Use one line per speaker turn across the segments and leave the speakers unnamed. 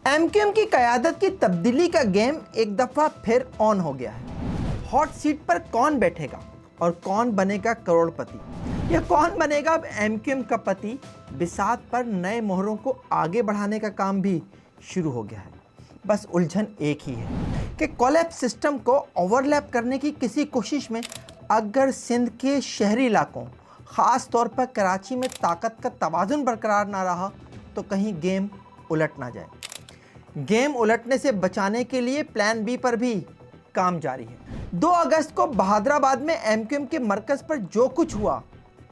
M Q M की क़यादत की तब्दीली का गेम एक दफ़ा फिर ऑन हो गया है। हॉट सीट पर कौन बैठेगा और कौन बनेगा करोड़पति, या कौन बनेगा अब एम क्यू एम का पति। बिसात पर नए मोहरों को आगे बढ़ाने का काम भी शुरू हो गया है। बस उलझन एक ही है कि कोलैप्स सिस्टम को ओवरलैप करने की किसी कोशिश में अगर सिंध के शहरी इलाकों, ख़ास तौर पर कराची में ताकत का तवाज़ुन बरकरार ना रहा तो कहीं गेम उलट ना जाए। गेम उलटने से बचाने के लिए प्लान बी पर भी काम जारी है। 2 अगस्त को बहादुराबाद में एम क्यू एम के मरकज़ पर जो कुछ हुआ,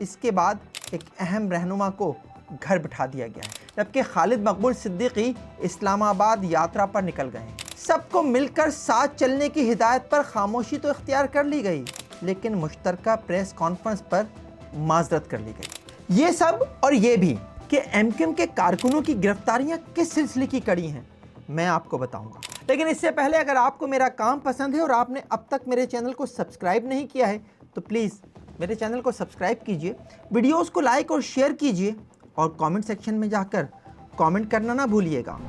इसके बाद एक अहम रहनुमा को घर बिठा दिया गया है, जबकि खालिद मकबूल सिद्दीकी इस्लामाबाद यात्रा पर निकल गए हैं। सबको मिलकर साथ चलने की हिदायत पर खामोशी तो इख्तियार कर ली गई, लेकिन मुश्तरका प्रेस कॉन्फ्रेंस पर माजरत कर ली गई। ये सब और ये भी कि एम क्यू एम के कारकुनों की गिरफ्तारियां किस सिलसिले की कड़ी हैं, मैं आपको बताऊंगा। लेकिन इससे पहले अगर आपको मेरा काम पसंद है और आपने अब तक मेरे चैनल को सब्सक्राइब नहीं किया है तो प्लीज़ मेरे चैनल को सब्सक्राइब कीजिए, वीडियोस को लाइक और शेयर कीजिए और कमेंट सेक्शन में जाकर कमेंट करना ना भूलिएगा।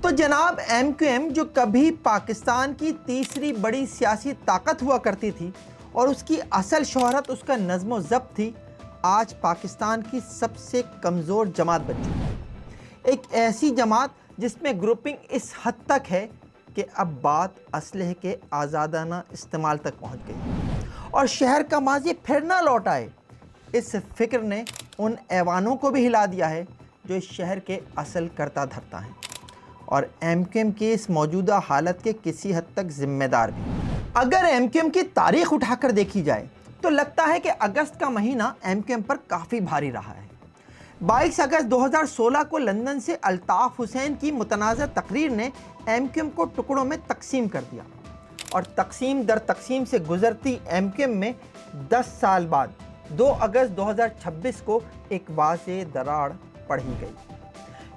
तो जनाब, एम क्यू एम जो कभी पाकिस्तान की तीसरी बड़ी सियासी ताकत हुआ करती थी और उसकी असल शोहरत उसका नज़्म ज़ब्त थी, आज पाकिस्तान की सबसे कमज़ोर जमात बन चुकी है। एक ऐसी जमात जिसमें ग्रुपिंग इस हद तक है कि अब बात असलहे के आज़ादाना इस्तेमाल तक पहुंच गई और शहर का माजी फिर ना लौट आए, इस फिक्र ने उन ऐवानों को भी हिला दिया है जो इस शहर के असल करता धरता हैं और एम क्यू एम की इस मौजूदा हालत के किसी हद तक ज़िम्मेदार भी। अगर एम क्यू एम की तारीख़ उठाकर देखी जाए तो लगता है कि अगस्त का महीना एम क्यू एम पर काफ़ी भारी रहा है। 22 अगस्त 2016 को लंदन से अल्ताफ़ हुसैन की मुतनाज़ तकरीर ने एम क्यू एम को टुकड़ों में तकसीम कर दिया और तकसीम दर तकसीम से गुजरती एम क्यू एम में 10 साल बाद 2 अगस्त 2026 को एक वाज़ेह दरार पड़ी गई।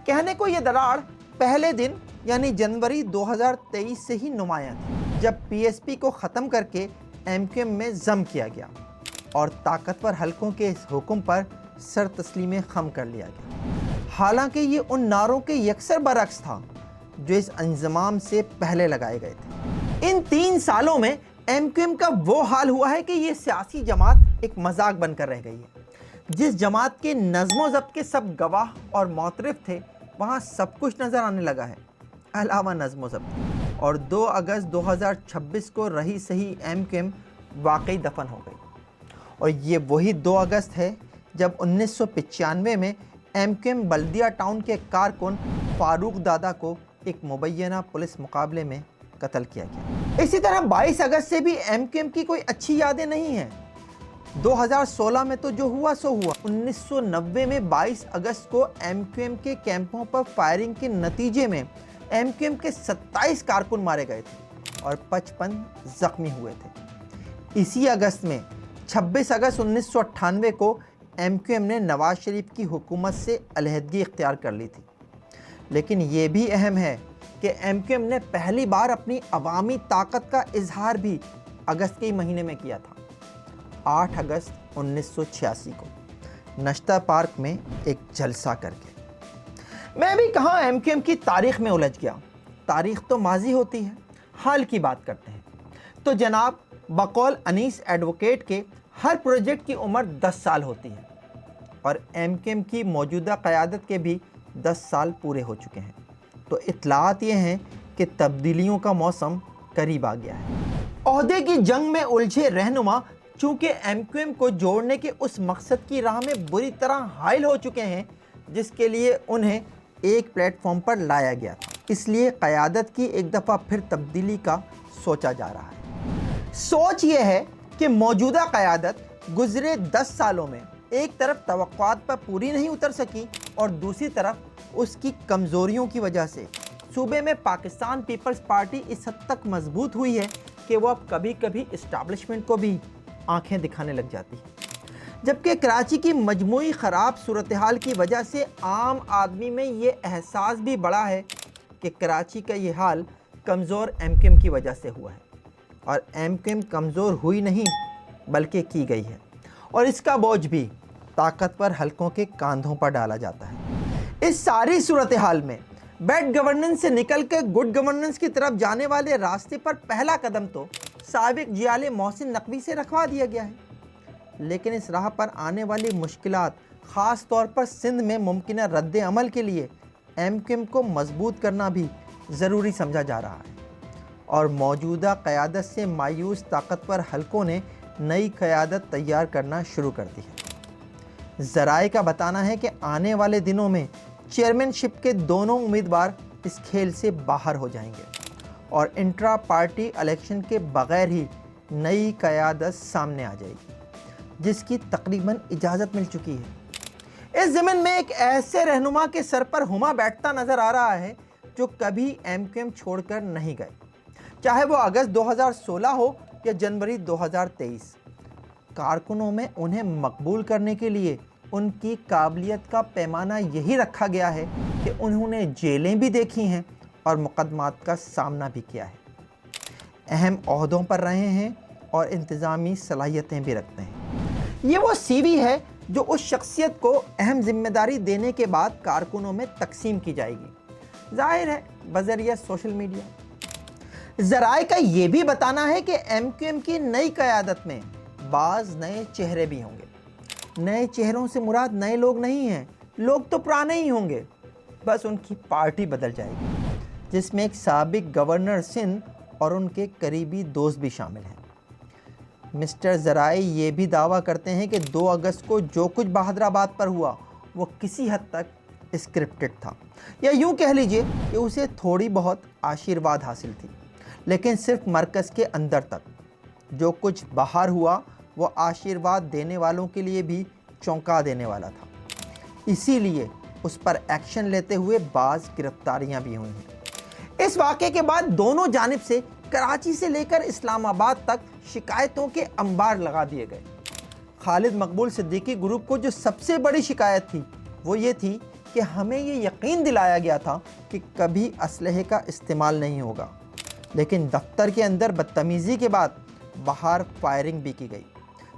कहने को ये दरार पहले दिन यानी जनवरी 2023 से ही नुमायां थी, जब पीएसपी को ख़त्म करके एम क्यू एम में ज़म किया गया और ताकतवर हलकों के इस हुक्म पर सर तस्लीम खम कर लिया गया। हालांकि ये उन नारों के यकसर बरक्स था जो इस इंजमाम से पहले लगाए गए थे। इन 3 सालों में एम क्यू एम का वो हाल हुआ है कि ये सियासी जमात एक मजाक बनकर रह गई है। जिस जमात के नज़्म ज़ब्त के सब गवाह और मोतरफ थे, वहाँ सब कुछ नज़र आने लगा है अलावा नज़्म ज़ब्त। और 2 अगस्त 2026 को रही सही एम क्यू एम वाकई दफन हो गई। और ये वही 2 अगस्त है जब 1995 में एम क्यू एम बल्दिया टाउन के कारकुन फारूक दादा को एक मुबैना पुलिस मुकाबले में कत्ल किया गया। इसी तरह 22 अगस्त से भी एम क्यू एम की कोई अच्छी यादें नहीं हैं। 2016 में तो जो हुआ सो हुआ। 1990 में 22 अगस्त को एम क्यू एम के कैंपों पर फायरिंग के नतीजे में एम क्यू एम के 27 कारकुन मारे गए थे और 55 जख्मी हुए थे। इसी अगस्त में 26 अगस्त 1998 को एम क्यू एम ने नवाज शरीफ की हुकूमत से अलहदगी इख्तियार कर ली थी। लेकिन ये भी अहम है कि एम क्यू एम ने पहली बार अपनी अवामी ताकत का इजहार भी अगस्त के ही महीने में किया था। 8 अगस्त 1986 को नश्ता पार्क में एक जलसा करके। मैं भी कहाँ एम क्यू एम की तारीख़ में उलझ गया। तारीख़ तो माजी होती है, हाल की बात करते हैं। तो जनाब, बकौल अनीस एडवोकेट के हर प्रोजेक्ट की उम्र 10 साल होती है और एम क्यू एम की मौजूदा क़यादत के भी 10 साल पूरे हो चुके हैं। तो इत्तलात ये हैं कि तब्दीलियों का मौसम करीब आ गया है। ओहदे की जंग में उलझे रहनुमा चूँकि एम क्यू एम को जोड़ने के उस मकसद की राह में बुरी तरह हाइल हो चुके हैं जिसके लिए उन्हें एक प्लेटफॉर्म पर लाया गया था। इसलिए क़यादत की एक दफ़ा फिर तब्दीली का सोचा जा रहा है। सोच ये है कि मौजूदा क़यादत गुज़रे 10 सालों में एक तरफ तवक्कुआत पर पूरी नहीं उतर सकी और दूसरी तरफ उसकी कमज़ोरियों की वजह से सूबे में पाकिस्तान पीपल्स पार्टी इस हद तक मजबूत हुई है कि वो अब कभी कभी इस्टेब्लिशमेंट को भी आंखें दिखाने लग जाती है। जबकि कराची की मजमूई ख़राब सूरत हाल की वजह से आम आदमी में ये एहसास भी बढ़ा है कि कराची का ये हाल कमज़ोर एम क्यू एम की वजह से हुआ है और एम क्यू एम कमज़ोर हुई नहीं बल्कि की गई है और इसका बोझ भी ताकतवर हलकों के कांधों पर डाला जाता है। इस सारी सूरत हाल में بیڈ گورننس سے نکل کے گڈ گورننس کی طرف جانے والے راستے پر پہلا قدم تو سابق جیال محسن نقوی سے رکھوا دیا گیا ہے، لیکن اس راہ پر آنے والی مشکلات، خاص طور پر سندھ میں ممکنہ رد عمل کے لیے ایم کیو ایم کو مضبوط کرنا بھی ضروری سمجھا جا رہا ہے، اور موجودہ قیادت سے مایوس طاقتور حلقوں نے نئی قیادت تیار کرنا شروع کر دی ہے۔ ذرائع کا بتانا ہے کہ آنے والے دنوں میں چیئرمین شپ کے دونوں امیدوار اس کھیل سے باہر ہو جائیں گے اور انٹرا پارٹی الیکشن کے بغیر ہی نئی قیادت سامنے آ جائے گی، جس کی تقریباً اجازت مل چکی ہے۔ اس ضمن میں ایک ایسے رہنما کے سر پر ہما بیٹھتا نظر آ رہا ہے جو کبھی ایم کیو ایم چھوڑ کر نہیں گئے، چاہے وہ اگست 2016 ہو یا جنوری 2023۔ کارکنوں میں انہیں مقبول کرنے کے لیے ان کی قابلیت کا پیمانہ یہی رکھا گیا ہے کہ انہوں نے جیلیں بھی دیکھی ہیں اور مقدمات کا سامنا بھی کیا ہے، اہم عہدوں پر رہے ہیں اور انتظامی صلاحیتیں بھی رکھتے ہیں۔ یہ وہ سی وی ہے جو اس شخصیت کو اہم ذمہ داری دینے کے بعد کارکنوں میں تقسیم کی جائے گی، ظاہر ہے بذریعہ سوشل میڈیا۔ ذرائع کا یہ بھی بتانا ہے کہ ایم کیو ایم کی نئی قیادت میں بعض نئے چہرے بھی ہوں گے۔ نئے چہروں سے مراد نئے لوگ نہیں ہیں، لوگ تو پرانے ہی ہوں گے، بس ان کی پارٹی بدل جائے گی، جس میں ایک سابق گورنر سندھ اور ان کے قریبی دوست بھی شامل ہیں۔ مسٹر ذرائع یہ بھی دعویٰ کرتے ہیں کہ 2 اگست کو جو کچھ بہادر آباد پر ہوا وہ کسی حد تک اسکرپٹڈ تھا، یا یوں کہہ لیجئے کہ اسے تھوڑی بہت آشیرواد حاصل تھی، لیکن صرف مرکز کے اندر تک۔ جو کچھ باہر ہوا وہ آشیرواد دینے والوں کے لیے بھی چونکا دینے والا تھا، اسی لیے اس پر ایکشن لیتے ہوئے بعض گرفتاریاں بھی ہوئی ہیں۔ اس واقعے کے بعد دونوں جانب سے کراچی سے لے کر اسلام آباد تک شکایتوں کے انبار لگا دیے گئے۔ خالد مقبول صدیقی گروپ کو جو سب سے بڑی شکایت تھی وہ یہ تھی کہ ہمیں یہ یقین دلایا گیا تھا کہ کبھی اسلحے کا استعمال نہیں ہوگا، لیکن دفتر کے اندر بدتمیزی کے بعد باہر فائرنگ بھی کی گئی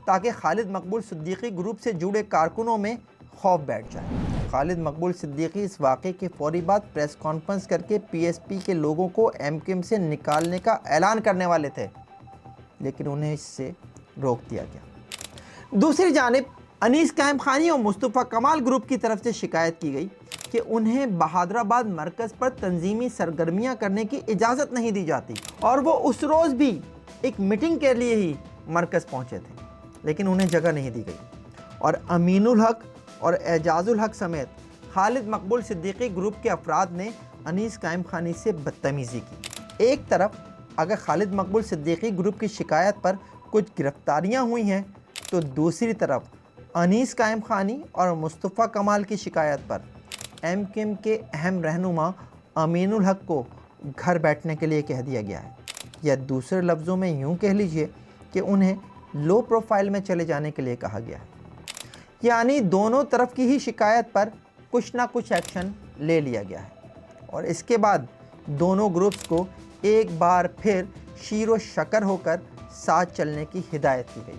تاکہ خالد مقبول صدیقی گروپ سے جڑے کارکنوں میں خوف بیٹھ جائے۔ خالد مقبول صدیقی اس واقعے کے فوری بعد پریس کانفرنس کر کے پی ایس پی کے لوگوں کو ایم کیو ایم سے نکالنے کا اعلان کرنے والے تھے، لیکن انہیں اس سے روک دیا گیا۔ دوسری جانب انیس قائم خانی اور مصطفیٰ کمال گروپ کی طرف سے شکایت کی گئی کہ انہیں بہادر آباد مرکز پر تنظیمی سرگرمیاں کرنے کی اجازت نہیں دی جاتی، اور وہ اس روز بھی ایک میٹنگ کے لیے ہی مرکز پہنچے تھے، لیکن انہیں جگہ نہیں دی گئی، اور امین الحق اور اعجاز الحق سمیت خالد مقبول صدیقی گروپ کے افراد نے انیس قائم خانی سے بدتمیزی کی۔ ایک طرف اگر خالد مقبول صدیقی گروپ کی شکایت پر کچھ گرفتاریاں ہوئی ہیں، تو دوسری طرف انیس قائم خانی اور مصطفیٰ کمال کی شکایت پر ایم کیو ایم کے اہم رہنما امین الحق کو گھر بیٹھنے کے لیے کہہ دیا گیا ہے، یا دوسرے لفظوں میں یوں کہہ لیجئے کہ انہیں لو پروفائل میں چلے جانے کے لیے کہا گیا ہے۔ یعنی دونوں طرف کی ہی شکایت پر کچھ نہ کچھ ایکشن لے لیا گیا ہے، اور اس کے بعد دونوں گروپس کو ایک بار پھر شیر و شکر ہو کر ساتھ چلنے کی ہدایت کی گئی۔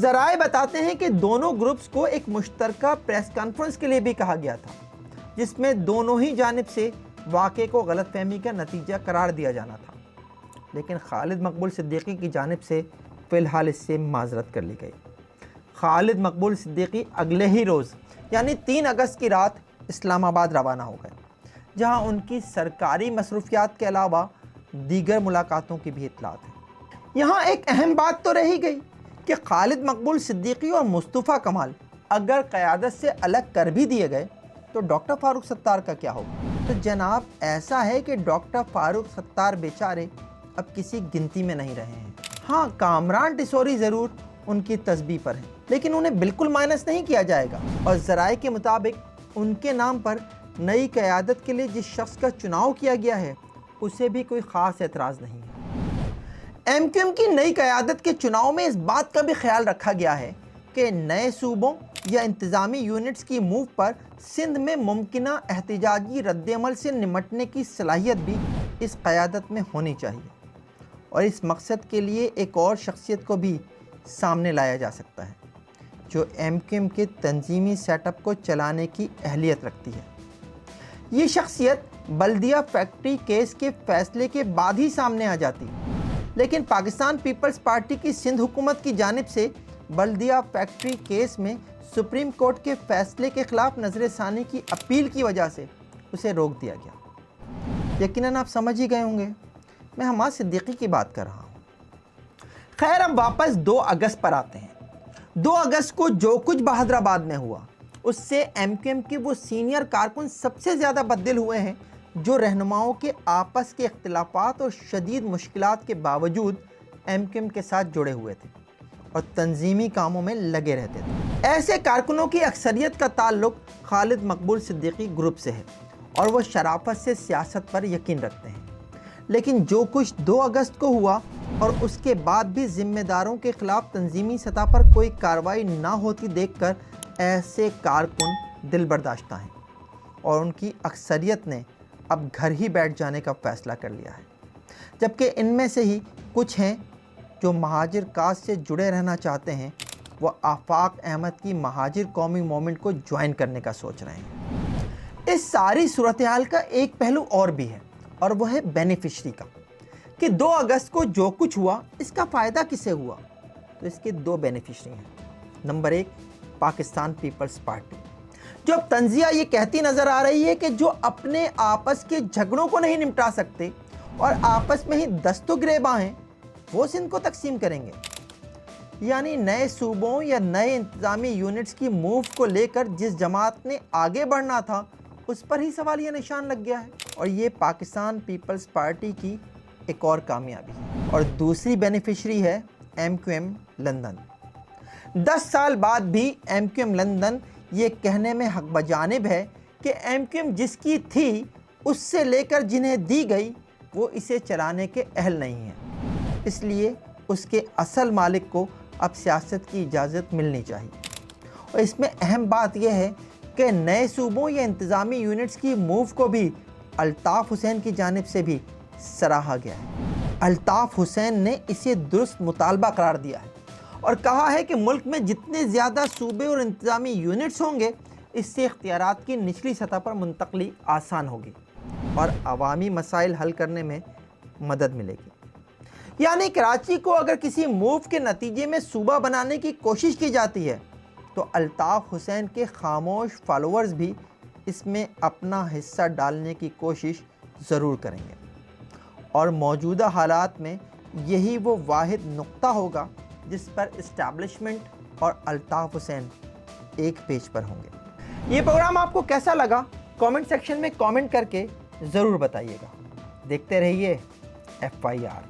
ذرائع بتاتے ہیں کہ دونوں گروپس کو ایک مشترکہ پریس کانفرنس کے لیے بھی کہا گیا تھا، جس میں دونوں ہی جانب سے واقعے کو غلط فہمی کا نتیجہ قرار دیا جانا تھا، لیکن خالد مقبول صدیقی کی جانب سے فی الحال اس سے معذرت کر لی گئی۔ خالد مقبول صدیقی اگلے ہی روز یعنی 3 اگست کی رات اسلام آباد روانہ ہو گئے، جہاں ان کی سرکاری مصروفیات کے علاوہ دیگر ملاقاتوں کی بھی اطلاعات ہیں۔ یہاں ایک اہم بات تو رہی گئی کہ خالد مقبول صدیقی اور مصطفیٰ کمال اگر قیادت سے الگ کر بھی دیے گئے تو ڈاکٹر فاروق ستار کا کیا ہوگا؟ تو جناب ایسا ہے کہ ڈاکٹر فاروق ستار بیچارے اب کسی گنتی میں نہیں رہے ہیں۔ ہاں، کامران ٹیسوری ضرور ان کی تسبیح پر ہیں، لیکن انہیں بالکل مائنس نہیں کیا جائے گا، اور ذرائع کے مطابق ان کے نام پر نئی قیادت کے لیے جس شخص کا چناؤ کیا گیا ہے اسے بھی کوئی خاص اعتراض نہیں ہے۔ ایم کیو ایم کی نئی قیادت کے چناؤ میں اس بات کا بھی خیال رکھا گیا ہے کہ نئے صوبوں یا انتظامی یونٹس کی موو پر سندھ میں ممکنہ احتجاجی رد عمل سے نمٹنے کی صلاحیت بھی اس قیادت میں ہونی چاہیے، اور اس مقصد کے لیے ایک اور شخصیت کو بھی سامنے لایا جا سکتا ہے جو ایم کیو ایم کے تنظیمی سیٹ اپ کو چلانے کی اہلیت رکھتی ہے۔ یہ شخصیت बल्दिया फैक्ट्री केस के फैसले के बाद ही सामने आ जाती, लेकिन पाकिस्तान पीपल्स पार्टी की सिंध हुकूमत की जानिब से बल्दिया फैक्ट्री केस में सुप्रीम कोर्ट के फैसले के खिलाफ नज़र-ए-सानी की अपील की वजह से उसे रोक दिया गया। यकीनन आप समझ ही गए होंगे मैं हमाद सिद्दीकी की बात कर रहा हूँ। खैर, अब वापस 2 अगस्त पर आते हैं। 2 अगस्त को जो कुछ बहादुराबाद में हुआ उससे MQM के वो सीनियर कारकुन सबसे ज़्यादा बददिल हुए हैं जो रहनुमाओं के आपस के इख्तिलाफात और शदीद मुश्किलात के बावजूद MQM के साथ जुड़े हुए थे और तंजीमी कामों में लगे रहते थे। ऐसे कारकुनों की अक्सरियत का ताल्लुक खालिद मकबूल सिद्दीकी ग्रुप से है और वो शराफत से सियासत पर यकीन रखते हैं। लेकिन जो कुछ 2 अगस्त को हुआ और उसके बाद भी ज़िम्मेदारों के ख़िलाफ़ तंजीमी सतह पर कोई कार्रवाई ना होती देखकर ऐसे कारकुन दिल बर्दाश्ता हैं और उनकी अक्सरियत ने अब घर ही बैठ जाने का फ़ैसला कर लिया है, जबकि इनमें से ही कुछ हैं जो महाजिर कास्ट से जुड़े रहना चाहते हैं। वो आफाक अहमद की महाजिर कौमी मूवमेंट को ज्वाइन करने का सोच रहे हैं। इस सारी सूरत हाल का एक पहलू और भी है और वह है बेनिफिशरी का, कि 2 अगस्त को जो कुछ हुआ इसका फ़ायदा किसे हुआ। तो इसके 2 बेनिफिशरी हैं। नंबर 1, पाकिस्तान पीपल्स पार्टी, जो अब तंजिया ये कहती नज़र आ रही है कि जो अपने आपस के झगड़ों को नहीं निपटा सकते और आपस में ही दस्तगिरेबां हैं वो सिंध को तकसीम करेंगे। यानी नए सूबों या नए इंतज़ामी यूनिट्स की मूव को लेकर जिस जमात ने आगे बढ़ना था उस पर ही सवालिया निशान लग गया है और ये पाकिस्तान पीपल्स पार्टी की एक और कामयाबी है। और दूसरी बेनिफिशरी है MQM लंदन। 10 साल बाद भी MQM लंदन ये कहने में हक बजानिब है कि MQM जिसकी थी उससे लेकर जिन्हें दी गई वो इसे चलाने के अहल नहीं हैं, इसलिए उसके असल मालिक को अब सियासत की इजाज़त मिलनी चाहिए। और इसमें अहम बात यह है कि नए सूबों या इंतज़ामी यूनिट्स की मूव को भी अल्ताफ़ हुसैन की जानिब से भी सराहा गया है। अल्ताफ़ हुसैन ने इसे दुरुस्त मुतालबा करार दिया है और कहा है कि मुल्क में जितने ज़्यादा सूबे और इंतज़ामी यूनिट्स होंगे इससे इख्तियारात की निचली सतह पर मुंतकली आसान होगी और अवामी मसाइल हल करने में मदद मिलेगी। यानी कराची को अगर किसी मूव के नतीजे में सूबा बनाने की कोशिश की जाती है तो अल्ताफ़ हुसैन के खामोश फॉलोअर्स भी इसमें अपना हिस्सा डालने की कोशिश ज़रूर करेंगे और मौजूदा हालात में यही वो वाहिद नुक्ता होगा जिस पर इस्टेब्लिशमेंट और अल्ताफ़ हुसैन एक पेज पर होंगे। ये प्रोग्राम आपको कैसा लगा कमेंट सेक्शन में कमेंट करके ज़रूर बताइएगा। देखते रहिए FIR।